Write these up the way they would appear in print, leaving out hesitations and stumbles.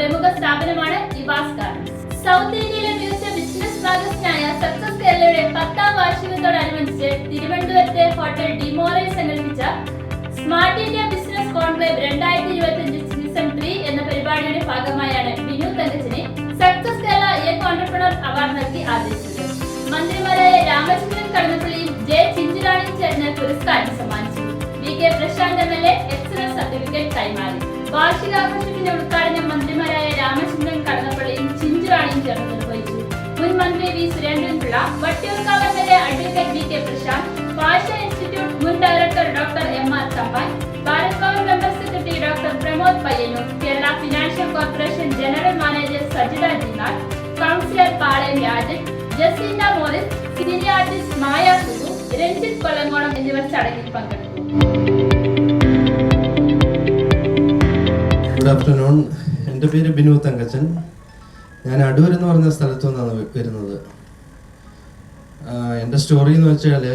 പ്രമുഖ സ്ഥാപനമാണ് ഇവാസ് garments. South ഇന്ത്യയിലെ മികച്ച ബിസിനസ് മാഗസിനായ സക്സസ് കേരളയുടെ 10ാം വാർഷികത്തോടനുബന്ധിച്ച് തിരുവനന്തപുരത്തെ ഹോട്ടൽ ഡിമോറയിൽ സംഘടിപ്പിച്ച smart India business conclave 2025 season 3 എന്ന പരിപാടിയുടെ ഭാഗമായാണ് ബിനു തങ്കച്ചനെ success Kerala young entrepreneur award നൽകി ആദരിച്ചത്. മന്ത്രിമാരായ രാമചന്ദ്രൻ കടന്നപ്പള്ളിയും ജെ ചിഞ്ചുറാണിയും ചേർന്ന് പുരസ്കാരം സമ്മാനിച്ചു. VK Prashanth MLA excellence certificate കൈമാറി. വാർഷികാഘോഷത്തിന്റെ ഉദ്ഘാടനം മന്ത്രിമാരായ രാമചന്ദ്രൻ കടന്നപ്പള്ളിയും ചിഞ്ചുറാണിയും ചേർന്ന് നിർവഹിച്ചു. മുൻ മന്ത്രി V Surendran Pillai, Vattiyoorkavu MLA advocate VK Prashanth, fashion institute മുൻ director doctor MR Thampan, Bharat power member secretary doctor Pramod Payyanur, Kerala financial corporation general manager Sajitha Jinal, councillor Palayam Rajan, Jacintha Morris, cine artist Maya Sudhu, Ranjith Kollankonam എന്നിവർ ചടങ്ങിൽ പങ്കെടുത്തു. Good afternoon. എൻ്റെ പേര് ബിനു തങ്കച്ചൻ. ഞാൻ അടൂർ എന്ന് പറഞ്ഞ സ്ഥലത്തു നിന്നാണ് വരുന്നത്. എൻ്റെ സ്റ്റോറി എന്ന് വെച്ചാൽ,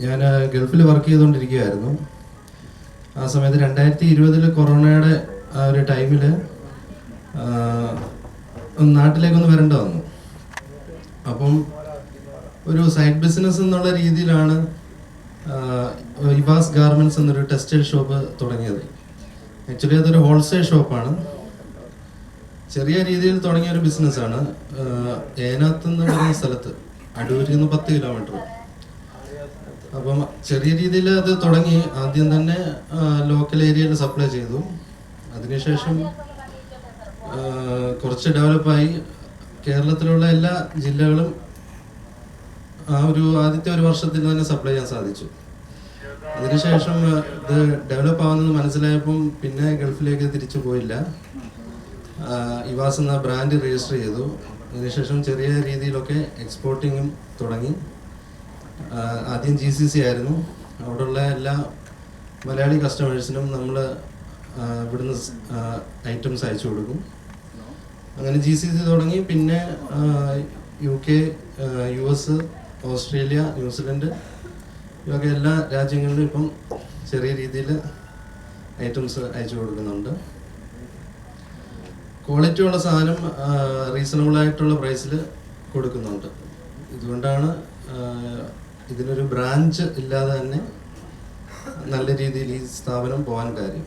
ഞാൻ ഗൾഫിൽ വർക്ക് ചെയ്തുകൊണ്ടിരിക്കുകയായിരുന്നു. ആ സമയത്ത് 2020 കൊറോണയുടെ ആ ഒരു ടൈമിൽ നാട്ടിലേക്കൊന്ന് വരേണ്ട വന്നു. അപ്പം ഒരു സൈഡ് ബിസിനസ് എന്നുള്ള രീതിയിലാണ് ഇവാസ് ഗാർമെന്റ്സ് എന്നൊരു ടെക്സ്റ്റൈൽ ഷോപ്പ് തുടങ്ങിയത്. ആക്ച്വലി അതൊരു ഹോൾസെയിൽ ഷോപ്പാണ്. ചെറിയ രീതിയിൽ തുടങ്ങിയ ഒരു ബിസിനസ്സാണ്. ഏനാത്ത് എന്ന് പറയുന്ന സ്ഥലത്ത്, അടൂരിൽ നിന്ന് 10 കിലോമീറ്റർ. അപ്പം ചെറിയ രീതിയിൽ അത് തുടങ്ങി. ആദ്യം തന്നെ ലോക്കൽ ഏരിയയിൽ സപ്ലൈ ചെയ്തു. അതിനുശേഷം കുറച്ച് ഡെവലപ്പായി കേരളത്തിലുള്ള എല്ലാ ജില്ലകളും ആദ്യത്തെ ഒരു വർഷത്തിൽ തന്നെ സപ്ലൈ ചെയ്യാൻ സാധിച്ചു. അതിനുശേഷം ഇത് ഡെവലപ്പ് ആവുന്നത് മനസ്സിലായപ്പം പിന്നെ ഗൾഫിലേക്ക് തിരിച്ചു പോയില്ല. ഇവാസ് എന്ന ബ്രാൻഡ് രജിസ്റ്റർ ചെയ്തു. അതിനുശേഷം ചെറിയ രീതിയിലൊക്കെ എക്സ്പോർട്ടിങ്ങും തുടങ്ങി. ആദ്യം GCC ആയിരുന്നു. അവിടെയുള്ള എല്ലാ മലയാളി കസ്റ്റമേഴ്സിനും നമ്മൾ ഇവിടുന്ന് ഐറ്റംസ് അയച്ചു കൊടുക്കും. അങ്ങനെ GCC തുടങ്ങി. പിന്നെ UK, US, ഓസ്ട്രേലിയ, ന്യൂസിലൻഡ് ഇതൊക്കെ എല്ലാ രാജ്യങ്ങളിലും ഇപ്പം ചെറിയ രീതിയിൽ ഐറ്റംസ് അയച്ചു കൊടുക്കുന്നുണ്ട്. ക്വാളിറ്റി ഉള്ള സാധനം റീസണബിൾ ആയിട്ടുള്ള പ്രൈസിൽ കൊടുക്കുന്നുണ്ട്. ഇതുകൊണ്ടാണ് ഇതിനൊരു ബ്രാഞ്ച് ഇല്ലാതെ തന്നെ നല്ല രീതിയിൽ ഈ സ്ഥാപനം പോകാൻ കാര്യം.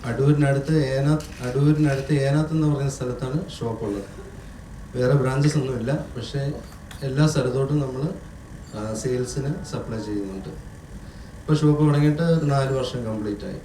അടൂരിനടുത്ത് ഏനാത്ത് എന്ന് പറയുന്ന സ്ഥലത്താണ് ഷോപ്പുള്ളത്. വേറെ ബ്രാഞ്ചസ് ഒന്നുമില്ല. പക്ഷേ എല്ലാ സ്ഥലത്തോട്ടും നമ്മൾ സെയിൽസിന് സപ്ലൈ ചെയ്യുന്നുണ്ട്. ഇപ്പോൾ ഷോപ്പ് തുടങ്ങിയിട്ട് 4 വർഷം കംപ്ലീറ്റ് ആയി.